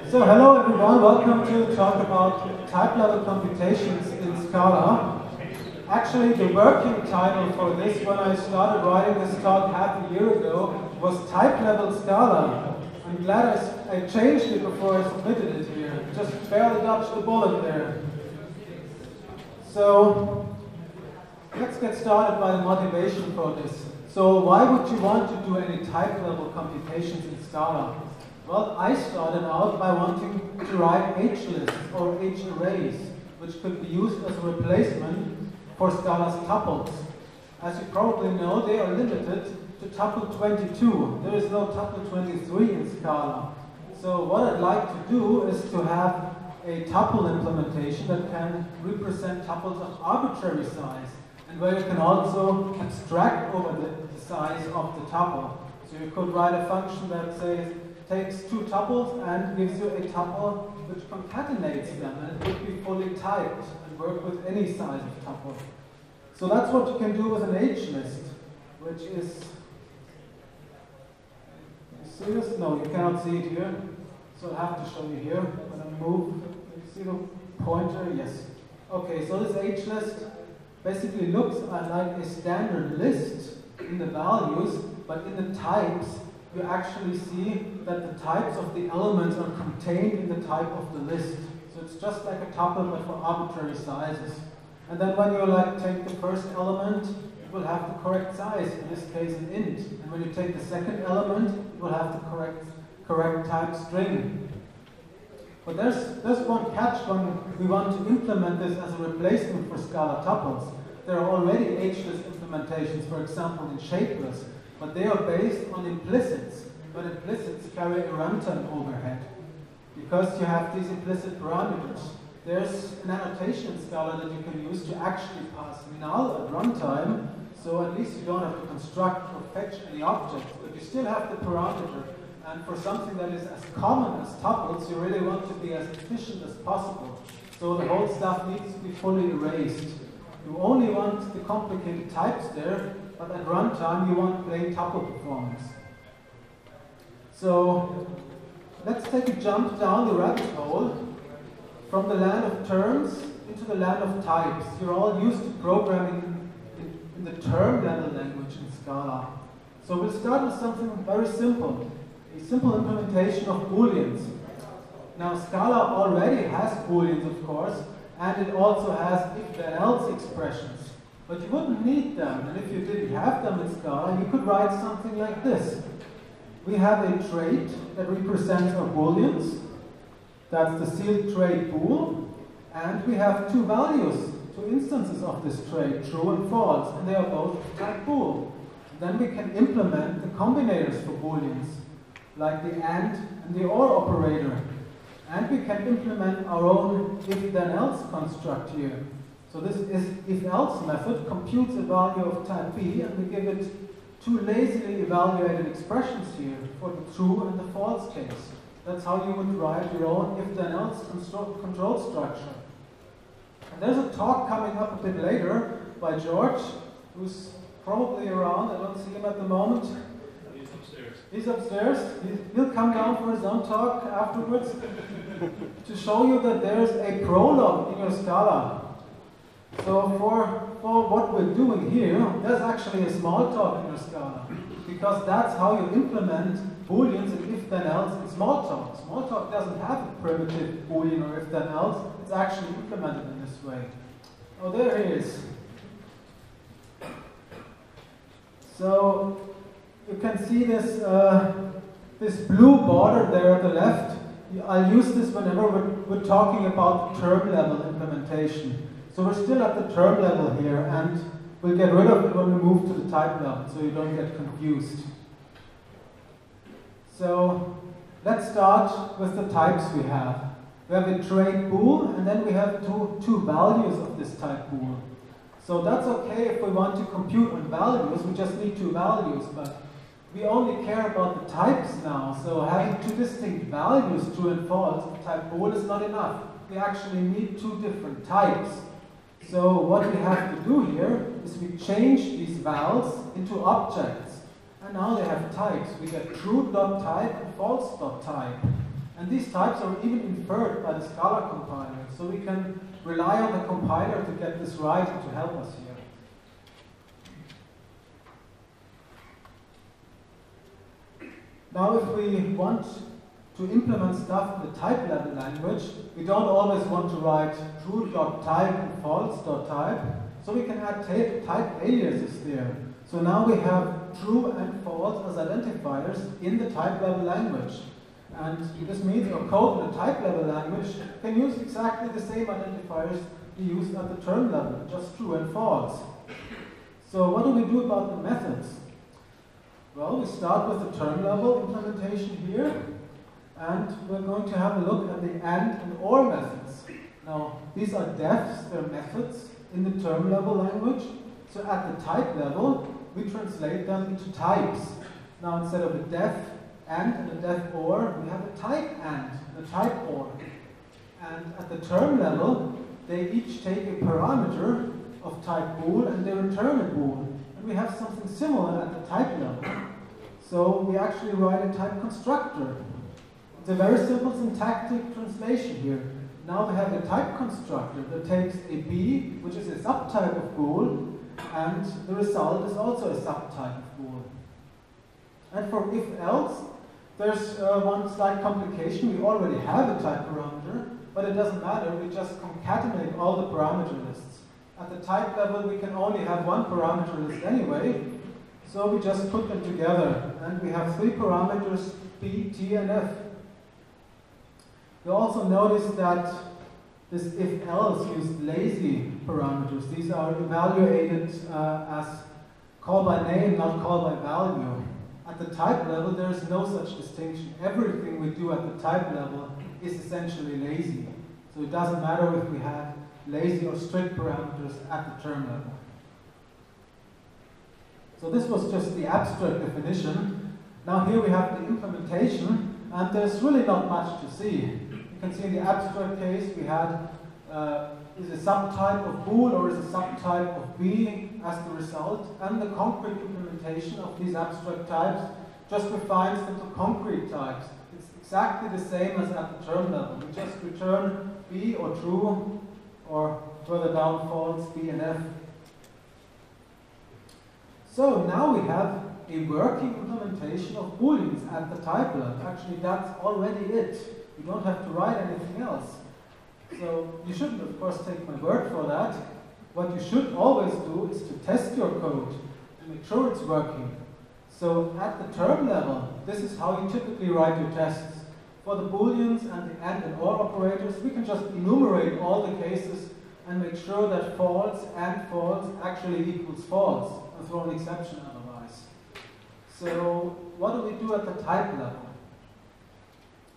So hello everyone, welcome to talk about type level computations in Scala. Actually the working title for this, when I started writing this talk half a year ago, was type level Scala. I'm glad I changed it before I submitted it here. Just barely dodged the bullet there. So let's get started by the motivation for this. So why would you want to do any type level computations in Scala? Well, I started out by wanting to write H-lists or H-arrays, which could be used as a replacement for Scala's tuples. As you probably know, they are limited to tuple 22. There is no tuple 23 in Scala. So what I'd like to do is to have a tuple implementation that can represent tuples of arbitrary size, and where you can also abstract over the size of the tuple. So you could write a function that says takes two tuples and gives you a tuple which concatenates them, and it would be fully typed and work with any size of tuple. So that's what you can do with an H-list, which is, you see this? No, you cannot see it here. So I'll have to show you here. When I move, you see the pointer? Yes. Okay, so this H-list basically looks like a standard list in the values, but in the types, you actually see that the types of the elements are contained in the type of the list. So it's just like a tuple, but for arbitrary sizes. And then when you take the first element, it will have the correct size, in this case an int. And when you take the second element, it will have the correct type string. But there's one catch when we want to implement this as a replacement for Scala tuples. There are already H-list implementations, for example in shapeless, but they are based on implicits. But implicits carry a runtime overhead because you have these implicit parameters. There's an annotation in Scala that you can use to actually pass null at runtime, so at least you don't have to construct or fetch any objects, but you still have the parameter. And for something that is as common as tuples, you really want to be as efficient as possible. So the whole stuff needs to be fully erased. You only want the complicated types there, but at runtime you want plain tuple performance. So let's take a jump down the rabbit hole from the land of terms into the land of types. You're all used to programming in the term level language in Scala. So we'll start with something very simple, a simple implementation of booleans. Now Scala already has booleans, of course, and it also has if-then-else expressions. But you wouldn't need them, and if you didn't have them in Scala, you could write something like this. We have a trait that represents our booleans. That's the sealed trait bool, and we have two values, two instances of this trait, true and false, and they are both type bool. Then we can implement the combinators for booleans, like the AND and the OR operator. And we can implement our own if-then-else construct here. So this if-else method computes a value of type B, and we give it two lazily evaluated expressions here for the true and the false case. That's how you would write your own if-then-else control structure. And there's a talk coming up a bit later by George, who's probably around. I don't see him at the moment. He's upstairs. He's upstairs. He'll come down for his own talk afterwards to show you that there's a prologue in your Scala. So for what we're doing here, there's actually a small talk in your Scala, because that's how you implement booleans and if-then-else in Smalltalk. Smalltalk doesn't have a primitive boolean or if-then-else. It's actually implemented in this way. Oh, there he is. So you can see this this blue border there at the left. I'll use this whenever we're talking about term level implementation. So we're still at the term level here, and we'll get rid of it when we move to the type level, so you don't get confused. So let's start with the types we have. We have a trait bool, and then we have two values of this type bool. So that's okay if we want to compute on values, we just need two values, but we only care about the types now, so having two distinct values, true and false, of type bool is not enough. We actually need two different types. So what we have to do here is we change these vals into objects. And now they have types. We get true.type and false.type. And these types are even inferred by the Scala compiler, so we can rely on the compiler to get this right and to help us here. Now, if we want to implement stuff in the type level language, we don't always want to write true.type and false.type, so we can add type aliases there. So now we have true and false as identifiers in the type level language. And this means your code in the type level language can use exactly the same identifiers you used at the term level, just true and false. So what do we do about the methods? Well, we start with the term level implementation here, and we're going to have a look at the and or methods. Now, these are defs, they're methods in the term level language. So at the type level, we translate them into types. Now, instead of a def and a def or, we have a type and a type or. And at the term level, they each take a parameter of type bool and they return a bool. And we have something similar at the type level. So we actually write a type constructor. It's a very simple syntactic translation here. Now we have a type constructor that takes a b, which is a subtype of bool, and the result is also a subtype of bool. And for if-else, there's one slight complication. We already have a type parameter, but it doesn't matter. We just concatenate all the parameter lists. At the type level, we can only have one parameter list anyway, so we just put them together. And we have three parameters, p, t, and f. You also notice that this if-else used lazy parameters. These are evaluated as call by name, not call by value. At the type level, there is no such distinction. Everything we do at the type level is essentially lazy. So it doesn't matter if we have lazy or strict parameters at the term level. So this was just the abstract definition. Now here we have the implementation, and there's really not much to see. You can see in the abstract case we had is a subtype of bool or is a subtype of b as the result, and the concrete implementation of these abstract types just refines them to concrete types. It's exactly the same as at the term level. We just return b or true, or further down false, b and f. So now we have a working implementation of booleans at the type level. Actually, that's already it. You don't have to write anything else. So you shouldn't, of course, take my word for that. What you should always do is to test your code to make sure it's working. So at the term level, this is how you typically write your tests. For the booleans and the and or operators, we can just enumerate all the cases and make sure that false and false actually equals false, and throw an exception otherwise. So what do we do at the type level?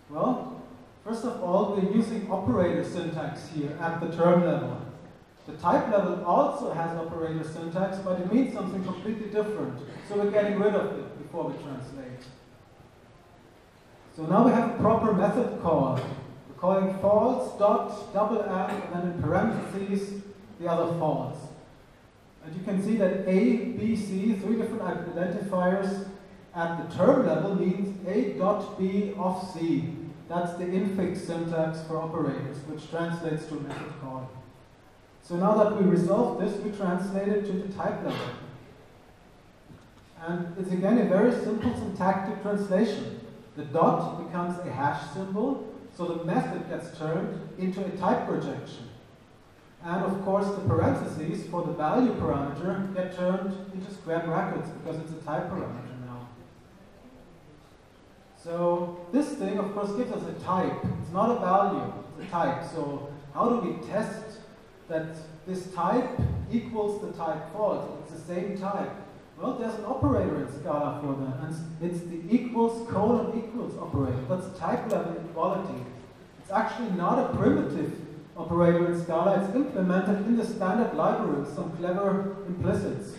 Well, first of all, we're using operator syntax here at the term level. The type level also has operator syntax, but it means something completely different. So we're getting rid of it before we translate. So now we have a proper method call. We're calling false dot double and then in parentheses the other false. And you can see that A, B, C, three different identifiers at the term level means A dot B of C. That's the infix syntax for operators, which translates to a method call. So now that we resolved this, we translate it to the type level. And it's again a very simple syntactic translation. The dot becomes a hash symbol, so the method gets turned into a type projection. And of course the parentheses for the value parameter get turned into square brackets because it's a type parameter now. So this thing of course gives us a type. It's not a value, it's a type. So how do we test that this type equals the type false? It's the same type. Well, there's an operator in Scala for that, and it's the equals colon equals operator. That's type level equality. It's actually not a primitive operator in Scala. It's implemented in the standard library with some clever implicits.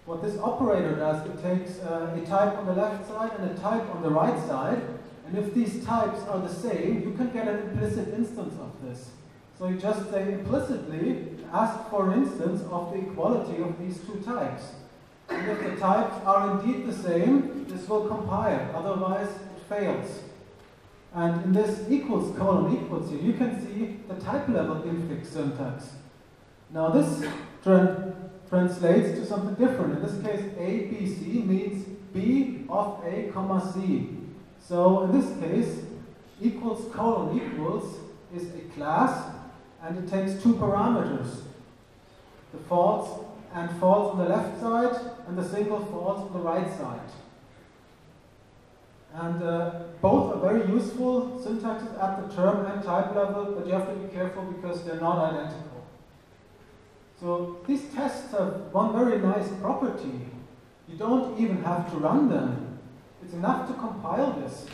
What this operator does, it takes a type on the left side and a type on the right side, and if these types are the same, you can get an implicit instance of this. So you just say implicitly, ask for an instance of the equality of these two types. And if the types are indeed the same, this will compile, otherwise it fails. And in this equals colon equals here, you can see the type level infix syntax. Now this translates to something different. In this case, A, B, C means B of A, comma C. So in this case, equals colon equals is a class, and it takes two parameters. The false and false on the left side, and the single false on the right side. And both are very useful syntaxes at the term and type level, but you have to be careful because they're not identical. So these tests have one very nice property. You don't even have to run them. It's enough to compile this,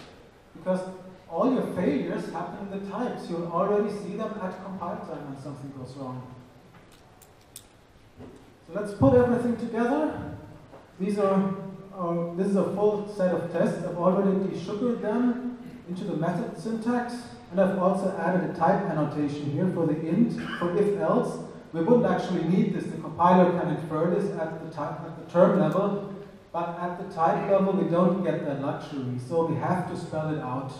because all your failures happen in the types. You'll already see them at compile time when something goes wrong. So let's put everything together. This is a full set of tests. I've already desugared them into the method syntax, and I've also added a type annotation here for the int, for if-else. We wouldn't actually need this. The compiler can infer this at the term level, but at the type level we don't get that luxury, so we have to spell it out.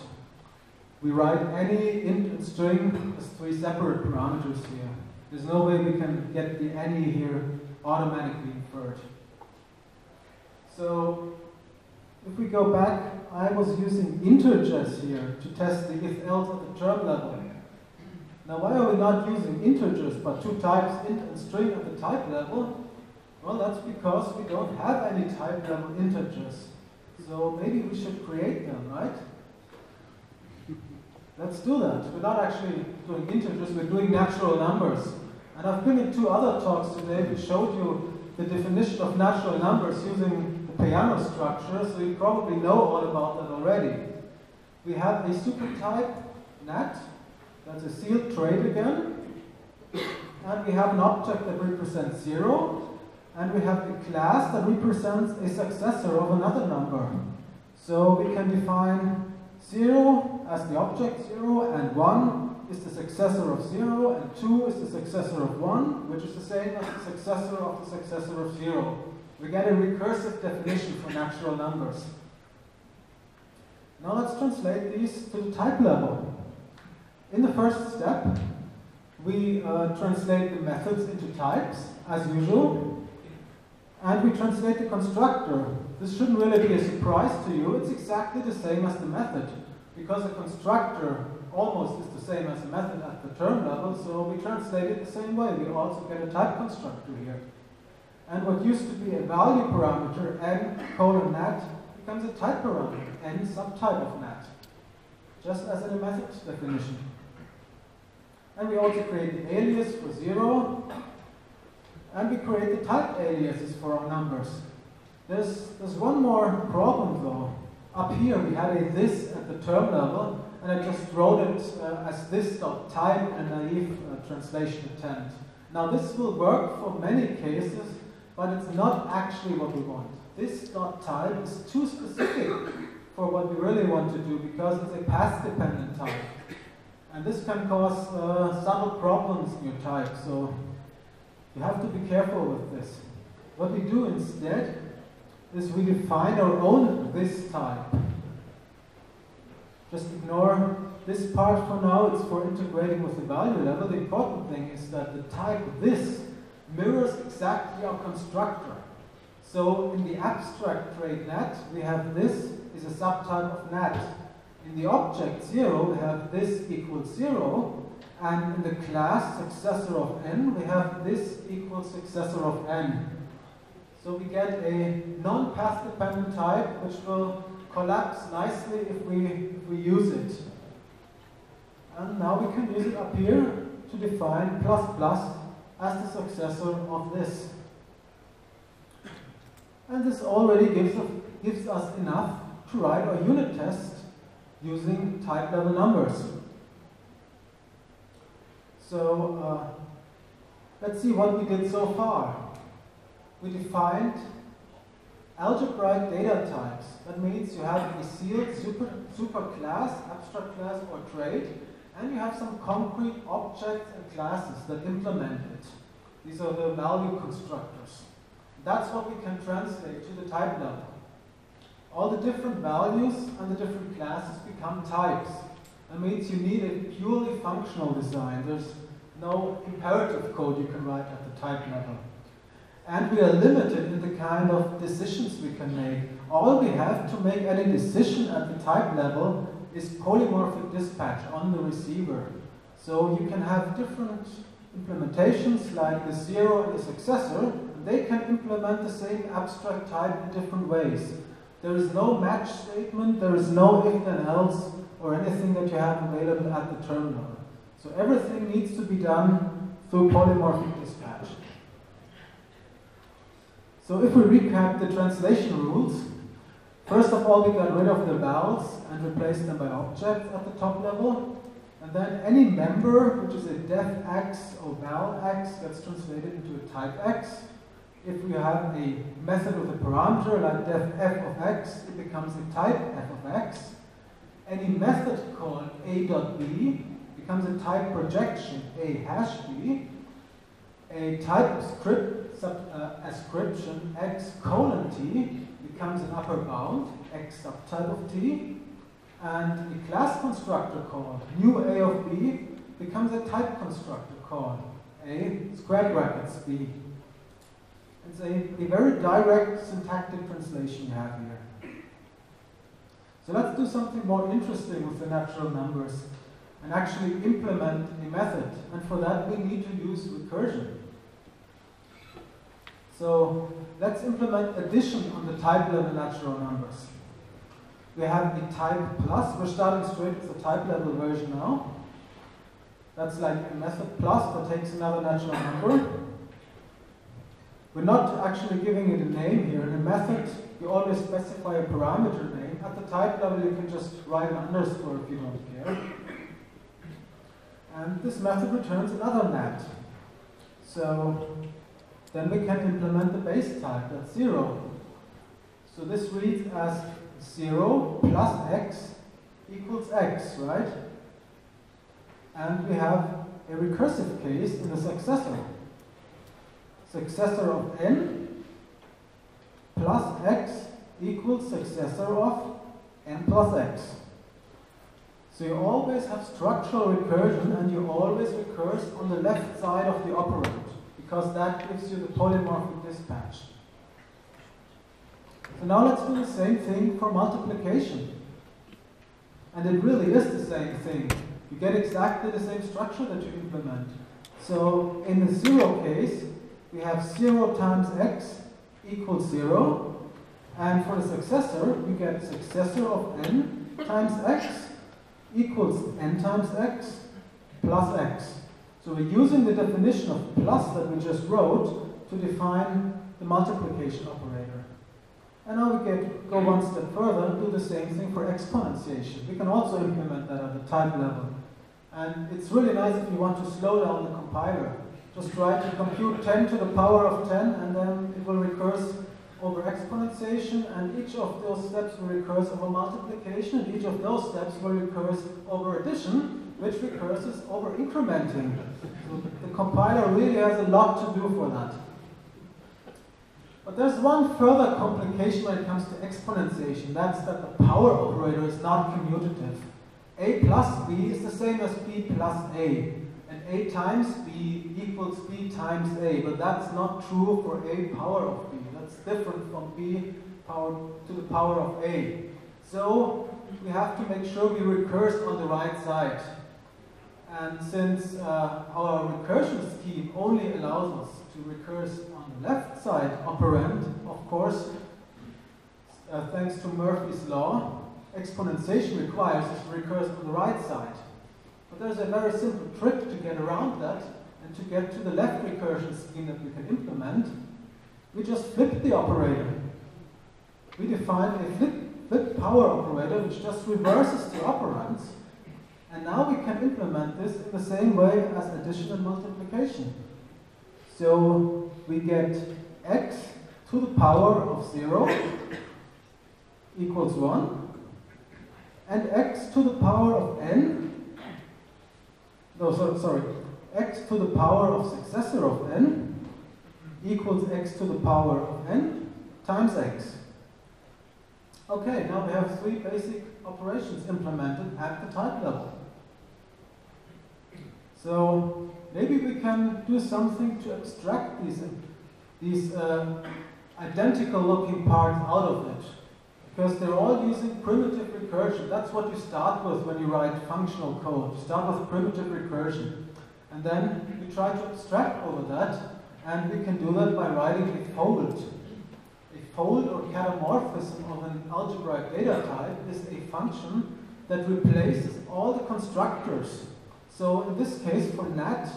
We write any int and string as three separate parameters here. There's no way we can get the any here automatically inferred. So if we go back, I was using integers here to test the if-else at the term level. Now why are we not using integers but two types, int and string, at the type level? Well, that's because we don't have any type level integers. So maybe we should create them, right? Let's do that. We're not actually doing integers, we're doing natural numbers. And I've been in two other talks today which showed you the definition of natural numbers using the piano structure, so you probably know all about that already. We have a supertype nat, that's a sealed trait again, and we have an object that represents 0, and we have a class that represents a successor of another number. So we can define 0 as the object 0, and 1 is the successor of 0, and 2 is the successor of 1, which is the same as the successor of the successor of 0. We get a recursive definition for natural numbers. Now let's translate these to the type level. In the first step, we translate the methods into types, as usual, and we translate the constructor. This shouldn't really be a surprise to you. It's exactly the same as the method, because a constructor almost is the same as a method at the term level, so we translate it the same way. We also get a type constructor here. And what used to be a value parameter, n colon nat, becomes a type parameter, n subtype of nat, just as in a method definition. And we also create the alias for 0, and we create the type aliases for our numbers. There's one more problem though. Up here we had a this at the term level, and I just wrote it as this.type in a naive translation attempt. Now this will work for many cases, but it's not actually what we want. This.type is too specific for what we really want to do, because it's a path-dependent type. And this can cause subtle problems in your type, so you have to be careful with this. What we do instead is we define our own this type. Just ignore this part for now, it's for integrating with the value level. The important thing is that the type this mirrors exactly our constructor. So in the abstract trait nat, we have this is a subtype of nat. In the object 0, we have this equals 0, and in the class successor of n, we have this equals successor of n. So we get a non-path dependent type which will collapse nicely if we use it. And now we can use it up here to define plus plus as the successor of this. And this already gives us enough to write our unit test using type level numbers. So let's see what we did so far. We defined algebraic data types. That means you have a sealed super class, abstract class, or trait, and you have some concrete objects and classes that implement it. These are the value constructors. That's what we can translate to the type level. All the different values and the different classes become types. That means you need a purely functional design. There's no imperative code you can write at the type level. And we are limited in the kind of decisions we can make. All we have to make any decision at the type level is polymorphic dispatch on the receiver. So you can have different implementations like the zero and the successor, and they can implement the same abstract type in different ways. There is no match statement, there is no if then else, or anything that you have available at the terminal. So everything needs to be done through polymorphic dispatch. So if we recap the translation rules, first of all we got rid of the vowels and replaced them by objects at the top level. And then any member, which is a def x or val x, gets translated into a type x. If we have a method with a parameter like def f of x, it becomes a type f of x. Any method called a.b becomes a type projection a hash b. A type ascription x colon t becomes an upper bound x subtype of t. And a class constructor called new a of b becomes a type constructor called a square brackets b. It's a very direct syntactic translation you have here. So let's do something more interesting with the natural numbers and actually implement a method. And for that we need to use recursion. So let's implement addition on the type level natural numbers. We have a type plus. We're starting straight with the type level version now. That's like a method plus that takes another natural number. We're not actually giving it a name here. In a method, you always specify a parameter name. At the type level, you can just write an underscore if you don't care. And this method returns another nat. So then we can implement the base type, that's 0. So this reads as 0 plus x equals x, right? And we have a recursive case in the successor. Successor of n plus x equals successor of n plus x. So you always have structural recursion and you always recurse on the left side of the operand, because that gives you the polymorphic dispatch. So now let's do the same thing for multiplication. And it really is the same thing. You get exactly the same structure that you implement. So in the 0 case, we have 0 times x equals 0. And for the successor, we get successor of n times x equals n times x plus x. So we're using the definition of plus that we just wrote to define the multiplication operator. And now we go one step further and do the same thing for exponentiation. We can also implement that at the type level. And it's really nice if you want to slow down the compiler. Just try to compute 10 to the power of 10 and then it will recurse over exponentiation, and each of those steps will recurse over multiplication, and each of those steps will recurse over addition, which recurses over incrementing. So the compiler really has a lot to do for that. But there's one further complication when it comes to exponentiation. That's that the power operator is not commutative. A plus b is the same as b plus a. And a times b equals b times a. But that's not true for a power of b. That's different from b power to the power of a. So we have to make sure we recurse on the right side. And since our recursion scheme only allows us to recurse on the left side operand, of course, thanks to Murphy's law, exponentiation requires us to recurse on the right side. But there's a very simple trick to get around that and to get to the left recursion scheme that we can implement. We just flip the operator. We define a flip power operator which just reverses the operands. And now we can implement this in the same way as addition and multiplication. So we get x to the power of 0 equals 1, and x to the power of n, x to the power of successor of n equals x to the power of n times x. Okay, now we have three basic operations implemented at the type level. So maybe we can do something to abstract these identical looking parts out of it. Because they're all using primitive recursion. That's what you start with when you write functional code. You start with primitive recursion. And then you try to abstract over that, and we can do that by writing a fold. A fold or catamorphism of an algebraic data type is a function that replaces all the constructors. So in this case, for NAT,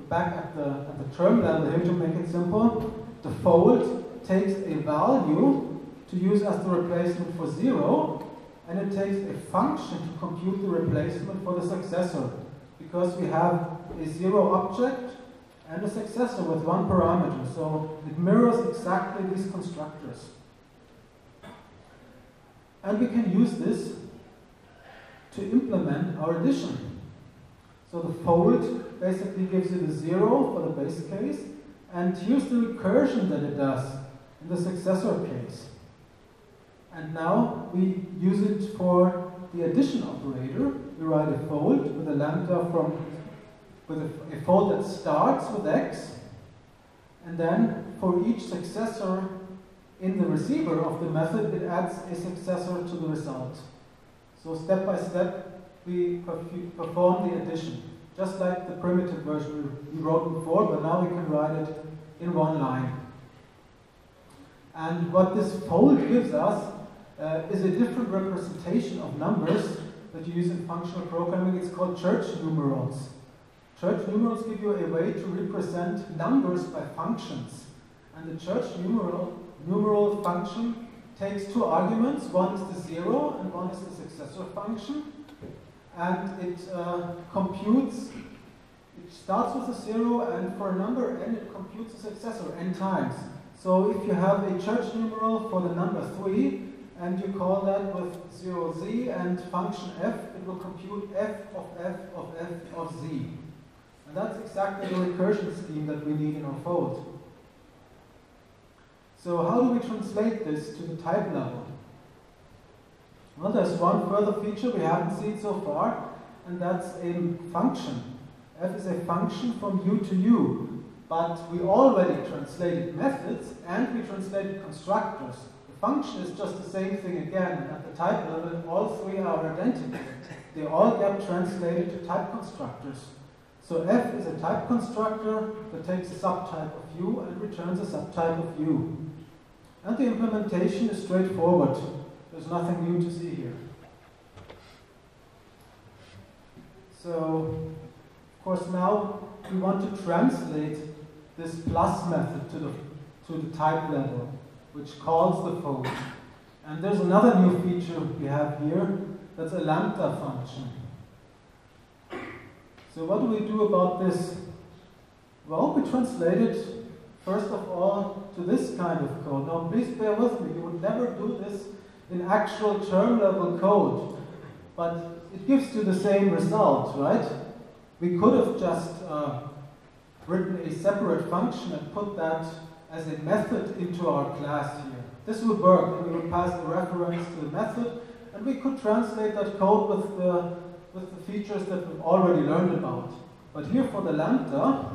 back at the term level here to make it simple, the fold takes a value to use as the replacement for 0, and it takes a function to compute the replacement for the successor, because we have a 0 object and a successor with one parameter, so it mirrors exactly these constructors. And we can use this to implement our addition. So the fold basically gives you the 0 for the base case, and here's the recursion that it does in the successor case. And now we use it for the addition operator. We write a fold with a lambda with a fold that starts with x, and then for each successor in the receiver of the method, it adds a successor to the result. So step by step, we perform the addition, just like the primitive version we wrote before, but now we can write it in one line. And what this fold gives us is a different representation of numbers that you use in functional programming. It's called church numerals. Church numerals give you a way to represent numbers by functions. And the church numeral function takes two arguments. One is the 0 and one is the successor function. And it computes, it starts with a 0, and for a number n it computes a successor n times. So if you have a church numeral for the number 3, and you call that with 0z and function f, it will compute f of f of f of z. And that's exactly the recursion scheme that we need in our fold. So how do we translate this to the type level? Well, there's one further feature we haven't seen so far, and that's a function. F is a function from u to u, but we already translated methods and we translated constructors. Function is just the same thing again. At the type level, all three are identical. They all get translated to type constructors. So f is a type constructor that takes a subtype of u and returns a subtype of u. And the implementation is straightforward. There's nothing new to see here. So, of course, now we want to translate this plus method to the type level, which calls the fold. And there's another new feature we have here, that's a lambda function. So what do we do about this? Well, we translate it, first of all, to this kind of code. Now, please bear with me, you would never do this in actual term-level code, but it gives you the same result, right? We could have just written a separate function and put that as a method into our class here. This would work, and we would pass the reference to the method, and we could translate that code with the features that we've already learned about. But here for the lambda,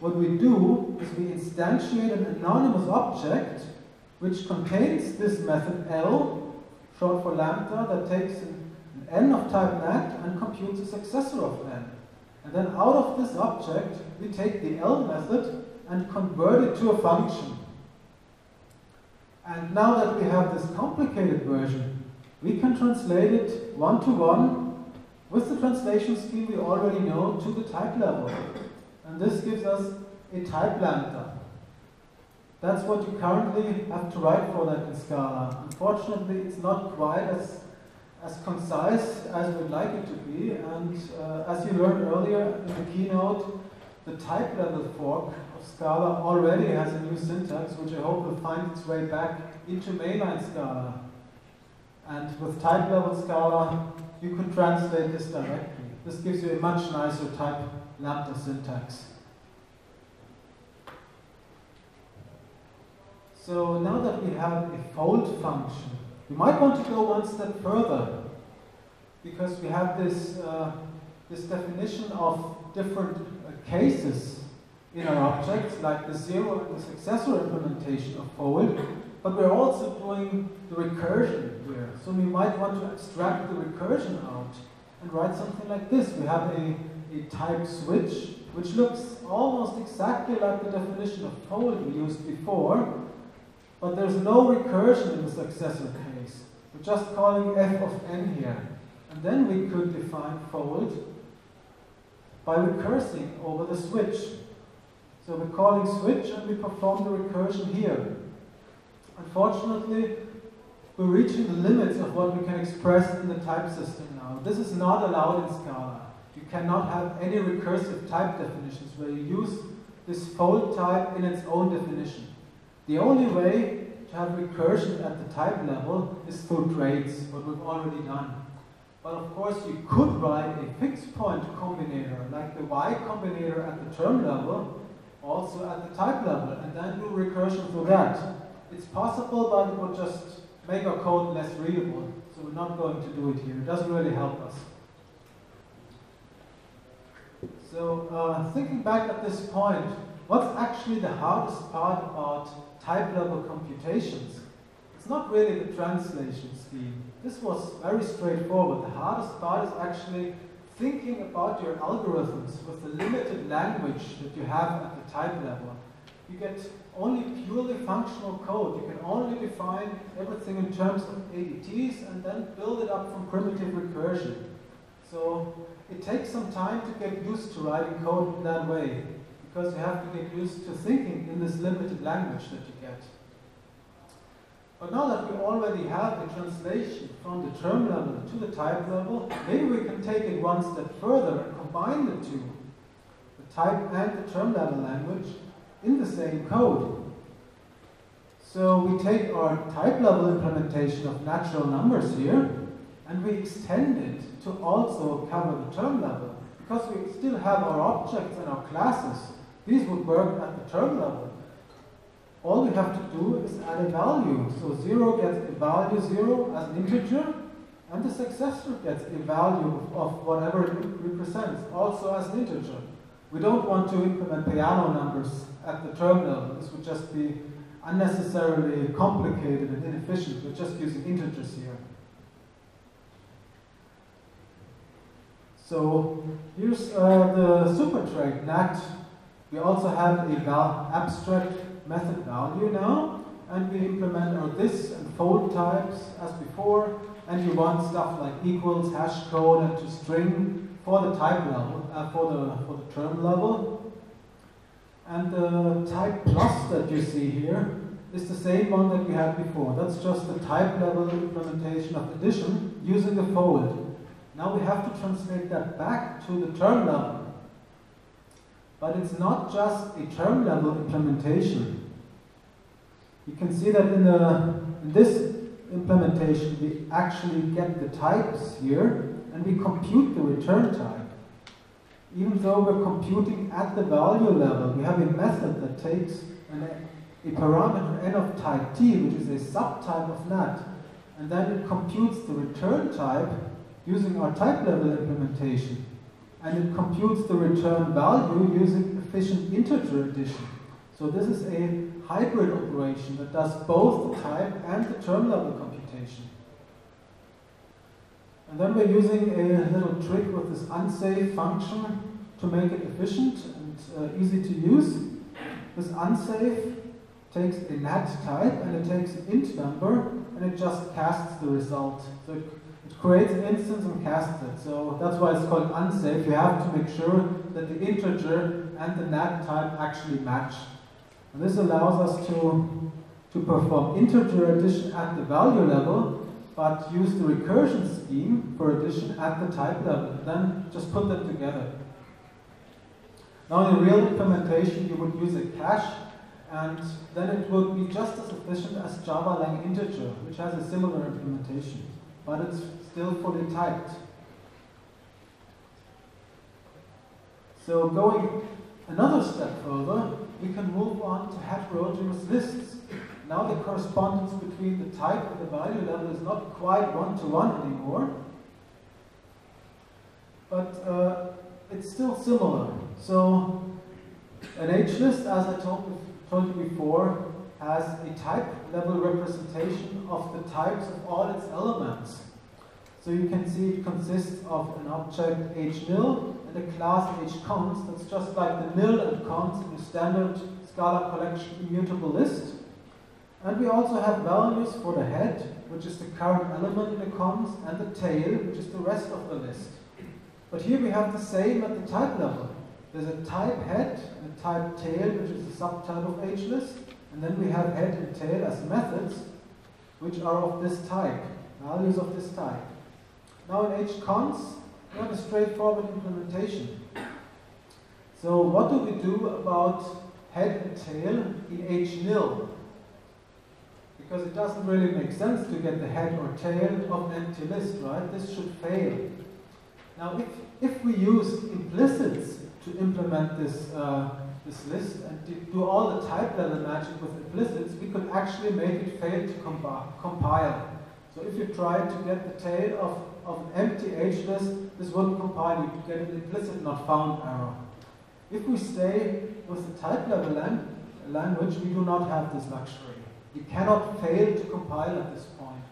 what we do is we instantiate an anonymous object which contains this method L, short for lambda, that takes an n of type nat and computes a successor of n. And then out of this object, we take the L method and convert it to a function. And now that we have this complicated version, we can translate it one-to-one with the translation scheme we already know to the type level. And this gives us a type lambda. That's what you currently have to write for that in Scala. Unfortunately, it's not quite as concise as we'd like it to be. And as you learned earlier in the keynote, the type level fork of Scala already has a new syntax, which I hope will find its way back into mainline Scala. And with type level Scala, you can translate this directly. This gives you a much nicer type lambda syntax. So now that we have a fold function, we might want to go one step further, because we have this this definition of different cases in our objects, like the zero and the successor implementation of fold, but we're also doing the recursion here. So we might want to abstract the recursion out and write something like this. We have a type switch, which looks almost exactly like the definition of fold we used before, but there's no recursion in the successor case. We're just calling f of n here. And then we could define fold by recursing over the switch. So we're calling switch and we perform the recursion here. Unfortunately, we're reaching the limits of what we can express in the type system now. This is not allowed in Scala. You cannot have any recursive type definitions where you use this fold type in its own definition. The only way to have recursion at the type level is through traits, what we've already done. But of course, you could write a fixed point combinator, like the y combinator at the term level, also at the type level, and then do recursion through that. It's possible, but it would just make our code less readable. So we're not going to do it here. It doesn't really help us. So thinking back at this point, what's actually the hardest part about type level computations? It's not really the translation scheme. This was very straightforward. The hardest part is actually thinking about your algorithms with the limited language that you have at the type level. You get only purely functional code. You can only define everything in terms of ADTs and then build it up from primitive recursion. So it takes some time to get used to writing code in that way, because you have to get used to thinking in this limited language that you get. But now that we already have a translation from the term level to the type level, maybe we can take it one step further and combine the two, the type and the term level language, in the same code. So we take our type level implementation of natural numbers here, and we extend it to also cover the term level, because we still have our objects and our classes. These would work at the term level. All we have to do is add a value. So 0 gets a value 0 as an integer, and the successor gets a value of whatever it represents, also as an integer. We don't want to implement piano numbers at the term level. This would just be unnecessarily complicated and inefficient. We're just using integers here. So here's the super trait nat. We also have a abstract method value now, and we implement our this and fold types as before, and you want stuff like equals, hash code, and to string for the type level, for the term level. And the type plus that you see here is the same one that we had before. That's just the type level implementation of addition using the fold. Now we have to translate that back to the term level. But it's not just a term level implementation. You can see that in this implementation we actually get the types here and we compute the return type. Even though we're computing at the value level, we have a method that takes a parameter n of type t, which is a subtype of nat, and then it computes the return type using our type level implementation. And it computes the return value using efficient integer addition. So this is a hybrid operation that does both the type and the term level computation. And then we're using a little trick with this unsafe function to make it efficient and easy to use. This unsafe takes a nat type and it takes an int number and it just casts the result. So it creates an instance and casts it. So that's why it's called unsafe. You have to make sure that the integer and the nat type actually match. And this allows us to perform integer addition at the value level, but use the recursion scheme for addition at the type level, and then just put them together. Now in a real implementation, you would use a cache, and then it would be just as efficient as Java lang integer, which has a similar implementation, but it's still fully typed. So going another step further, we can move on to heterogeneous lists. Now the correspondence between the type and the value level is not quite one-to-one anymore. but it's still similar. So an H-list, as I told you before, has a type level representation of the types of all its elements. So you can see it consists of an object h_nil and a class h_cons. That's just like the nil and cons in a standard Scala collection immutable list. And we also have values for the head, which is the current element in the cons, and the tail, which is the rest of the list. But here we have the same at the type level. There's a type head and a type tail, which is a subtype of H-list. And then we have head and tail as methods, which are of this type, values of this type. Now in H_cons, we have a straightforward implementation. So what do we do about head and tail in h_nil? Because it doesn't really make sense to get the head or tail of an empty list, right? This should fail. Now if we use implicits to implement this list and do all the type level magic with implicits, we could actually make it fail to compile. So if you try to get the tail of an empty H-list, this wouldn't compile. You could get an implicit not found error. If we stay with the type level language, we do not have this luxury. We cannot fail to compile at this point.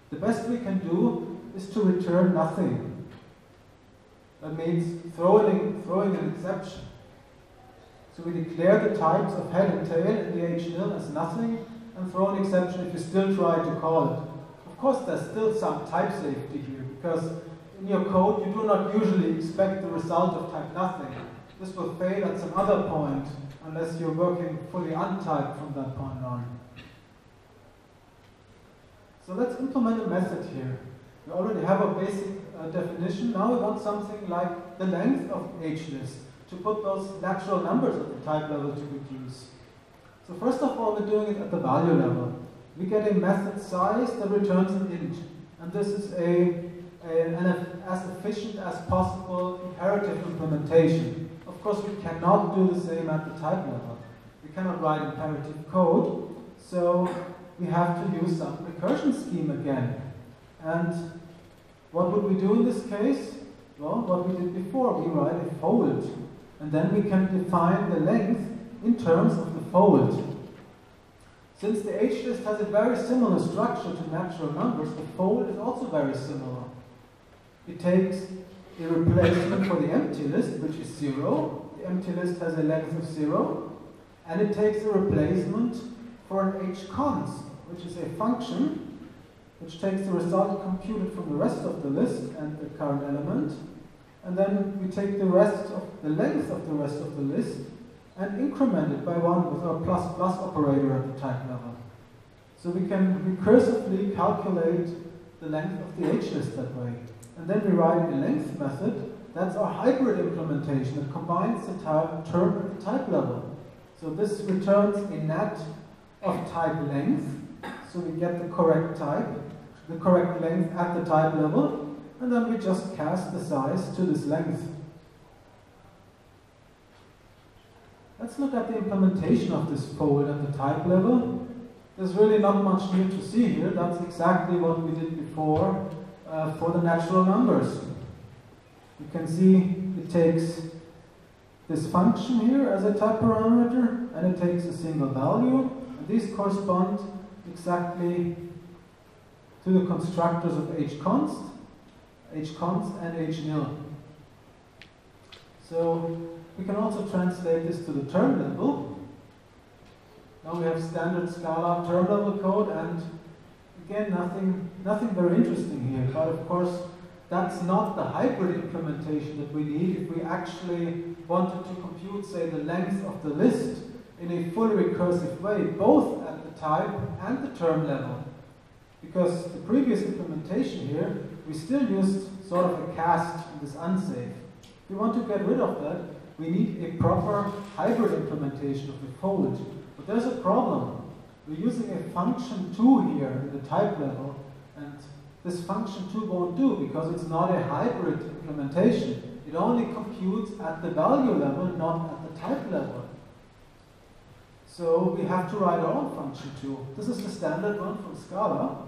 The best we can do is to return nothing. That means throwing an exception. So we declare the types of head and tail in the h_nil as nothing and throw an exception if you still try to call it. Of course, there's still some type safety here, because in your code you do not usually expect the result of type nothing. This will fail at some other point unless you're working fully untyped from that point on. So let's implement a method here. We already have a basic definition. Now we want something like the length of H-list to put those natural numbers at the type level to reduce. So first of all, we're doing it at the value level. We get a method size that returns an int. And this is an as efficient as possible imperative implementation. Of course, we cannot do the same at the type level. We cannot write imperative code, so we have to use some recursion scheme again. And what would we do in this case? Well, what we did before, we write a fold. And then we can define the length in terms of the fold. Since the H-list has a very similar structure to natural numbers, the fold is also very similar. It takes a replacement for the empty list, which is 0. The empty list has a length of 0. And it takes a replacement for an h_cons, which is a function which takes the result computed from the rest of the list and the current element. And then we take the length of the rest of the list and increment it by 1 with our plus plus operator at the type level. So we can recursively calculate the length of the H-list that way. And then we write a length method. That's our hybrid implementation that combines the term at the type level. So this returns a nat of type length. So we get the correct type, the correct length at the type level. And then we just cast the size to this length. Let's look at the implementation of this fold at the type level. There's really not much new to see here. That's exactly what we did before for the natural numbers. You can see it takes this function here as a type parameter, and it takes a single value. And these correspond exactly to the constructors of h_const and h_nil. So we can also translate this to the term level. Now we have standard Scala term level code, and again, nothing very interesting here. But of course, that's not the hybrid implementation that we need if we actually wanted to compute, say, the length of the list in a fully recursive way, both at the type and the term level. Because the previous implementation here, we still used sort of a cast in this unsafe. If we want to get rid of that, we need a proper hybrid implementation of the fold. But there's a problem. We're using a function 2 here in the type level, and this function 2 won't do because it's not a hybrid implementation. It only computes at the value level, not at the type level. So we have to write our own function 2. This is the standard one from Scala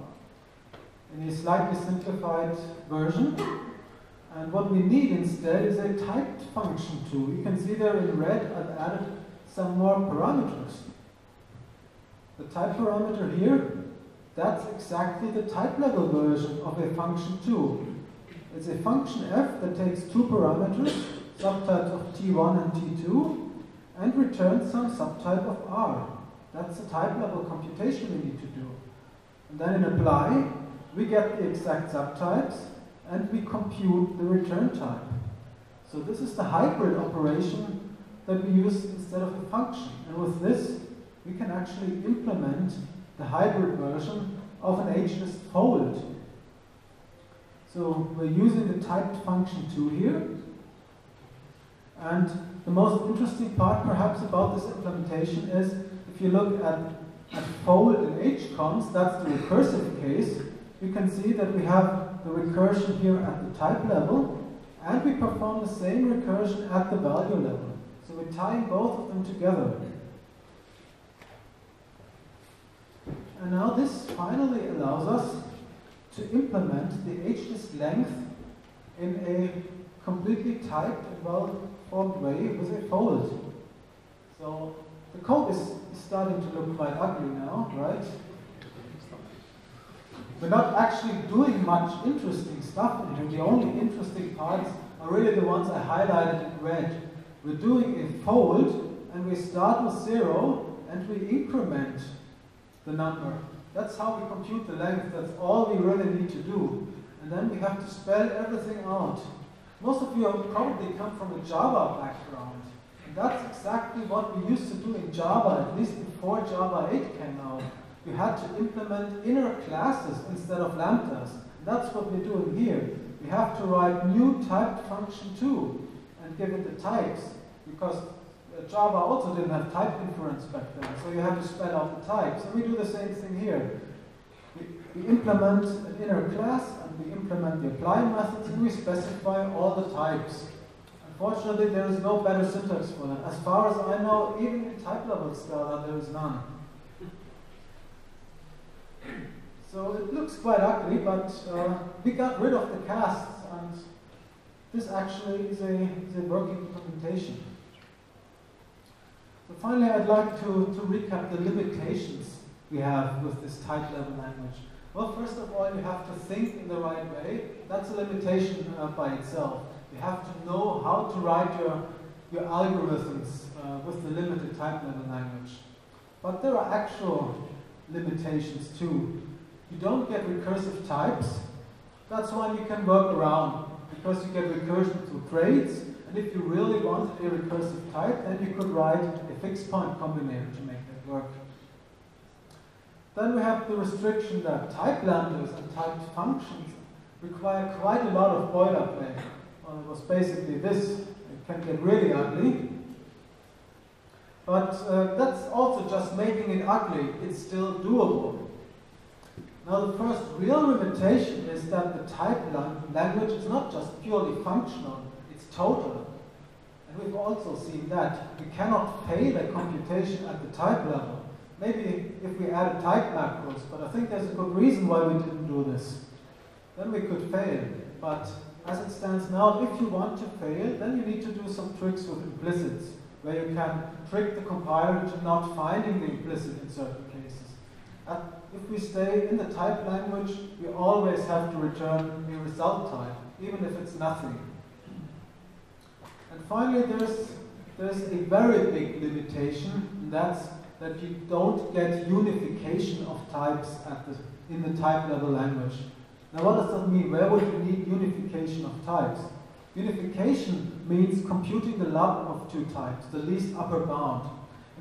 in a slightly simplified version. And what we need instead is a typed function too. You can see there in red I've added some more parameters. The type parameter here, that's exactly the type level version of a function 2. It's a function f that takes two parameters, subtypes of t1 and t2, and returns some subtype of r. That's the type level computation we need to do. And then in apply, we get the exact subtypes, and we compute the return type. So this is the hybrid operation that we use instead of a function. And with this, we can actually implement the hybrid version of an ageless fold. So we're using the typed function 2 here. And the most interesting part perhaps about this implementation is if you look at fold in hcoms, that's the recursive case, you can see that we have the recursion here at the type level, and we perform the same recursion at the value level. So we're tying both of them together. And now this finally allows us to implement the ageless length in a completely typed and well-formed way with a fold. So the code is starting to look quite ugly now, right? We're not actually doing much interesting stuff in here. The only interesting parts are really the ones I highlighted in red. We're doing a fold, and we start with 0, and we increment the number. That's how we compute the length. That's all we really need to do. And then we have to spell everything out. Most of you have probably come from a Java background. And that's exactly what we used to do in Java, at least before Java 8 came out. You had to implement inner classes instead of lambdas. And that's what we're doing here. We have to write new typed function 2 and give it the types, because Java also didn't have type inference back then, so you have to spell out the types. And we do the same thing here. We implement an inner class, and we implement the apply methods, and we specify all the types. Unfortunately, there is no better syntax for that. As far as I know, even in type level Scala, there is none. So it looks quite ugly, but we got rid of the casts, and this actually is a working implementation. So finally, I'd like to recap the limitations we have with this type level language. Well, first of all, you have to think in the right way. That's a limitation by itself. You have to know how to write your algorithms with the limited type level language. But there are actual limitations too. You don't get recursive types. That's one you can work around, because you get recursion through traits. And if you really wanted a recursive type, then you could write a fixed point combinator to make that work. Then we have the restriction that type lambdas and typed functions require quite a lot of boilerplate. Well, it was basically this. It can get really ugly. But that's also just making it ugly. It's still doable. Now, the first real limitation is that the type language is not just purely functional, it's total. And we've also seen that we cannot fail a computation at the type level. Maybe if we added type macros, but I think there's a good reason why we didn't do this. Then we could fail. But as it stands now, if you want to fail, then you need to do some tricks with implicits, where you can trick the compiler into not finding the implicit in certain cases. If we stay in the type language, we always have to return a result type, even if it's nothing. And finally, there's a very big limitation, and that's that you don't get unification of types in the type level language. Now, what does that mean? Where would you need unification of types? Unification means computing the log of two types, the least upper bound.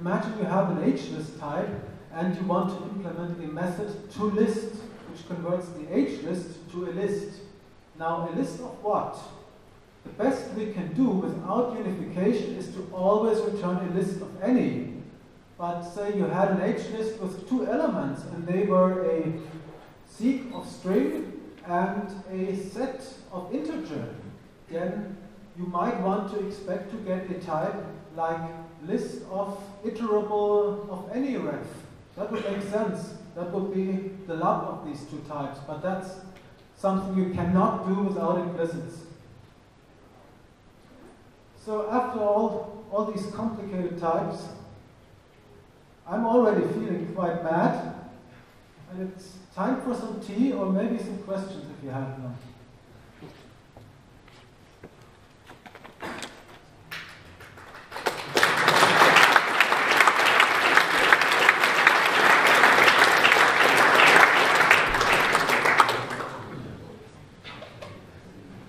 Imagine you have an ageless type, and you want to implement a method toList, which converts the agelist to a list. Now, a list of what? The best we can do without unification is to always return a list of any. But say you had an agelist with two elements, and they were a seek of string and a set of integer. Then you might want to expect to get a type like list of iterable of any ref. That would make sense. That would be the log of these two types, but that's something you cannot do without implicits. So after all these complicated types, I'm already feeling quite mad, and it's time for some tea or maybe some questions if you have them.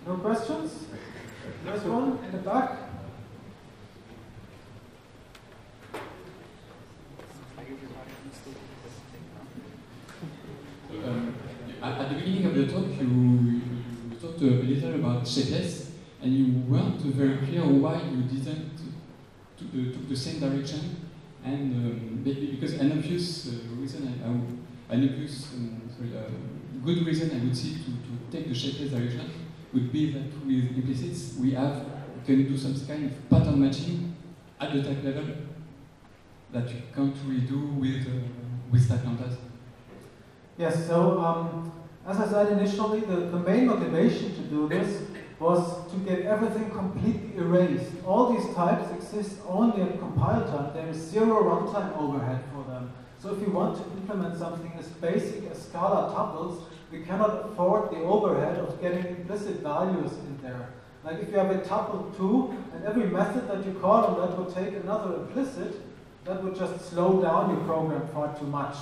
No questions? There's one in the back. At the beginning of the talk, you talked a little about shapeless, and you weren't very clear why you didn't took the same direction. And because an obvious reason, good reason I would see to take the shapeless direction would be that with implicits we can do some kind of pattern matching at the type level that you can't really do with type lambdas. Yes, so as I said initially, the main motivation to do this was to get everything completely erased. All these types exist only at compile time. There is zero runtime overhead for them. So if you want to implement something as basic as Scala tuples, we cannot afford the overhead of getting implicit values in there. Like if you have a tuple 2, and every method that you call on that would take another implicit, that would just slow down your program far too much.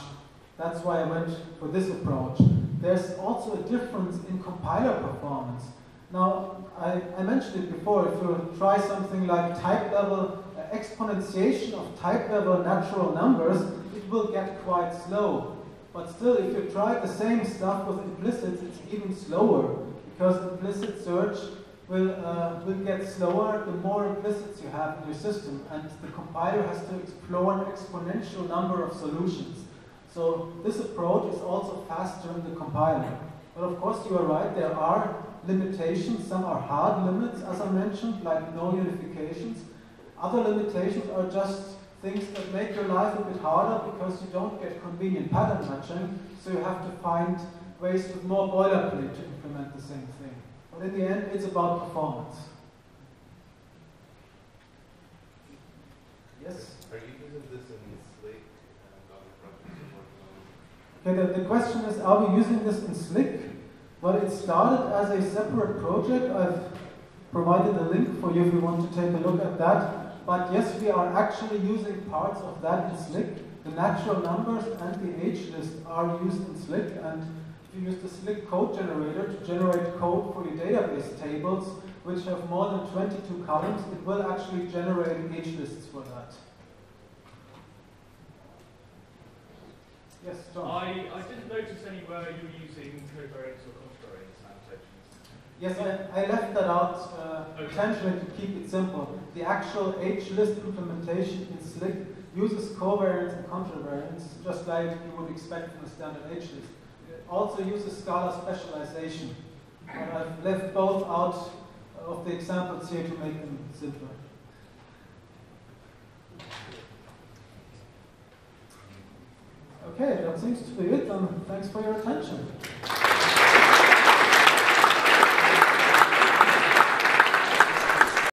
That's why I went for this approach. There's also a difference in compiler performance. Now, I mentioned it before, if you try something like type level, exponentiation of type level natural numbers, it will get quite slow. But still, if you try the same stuff with implicits, it's even slower, because implicit search will get slower the more implicits you have in your system, and the compiler has to explore an exponential number of solutions. So this approach is also faster in the compiler. But of course you are right, there are limitations. Some are hard limits, as I mentioned, like no unifications. Other limitations are just things that make your life a bit harder because you don't get convenient pattern matching, so you have to find ways with more boilerplate to implement the same thing. But in the end, it's about performance. Yes? Are you using this in Slick and other projects you're working on? Okay, the question is, are we using this in Slick? Well, it started as a separate project. I've provided a link for you if you want to take a look at that. But yes, we are actually using parts of that in Slick. The natural numbers and the H-list are used in Slick, and if you use the Slick code generator to generate code for your database tables, which have more than 22 columns, it will actually generate H-lists for that. Yes, John? I didn't notice anywhere you were using covariance or contravariance annotations. Yes, I left that out intentionally to keep it simple. The actual H-list implementation in Slick uses covariance and contravariance, just like you would expect from a standard H-list. It also uses Scala specialization. But I've left both out of the examples here to make them simpler. Okay, that seems to be it, and thanks for your attention.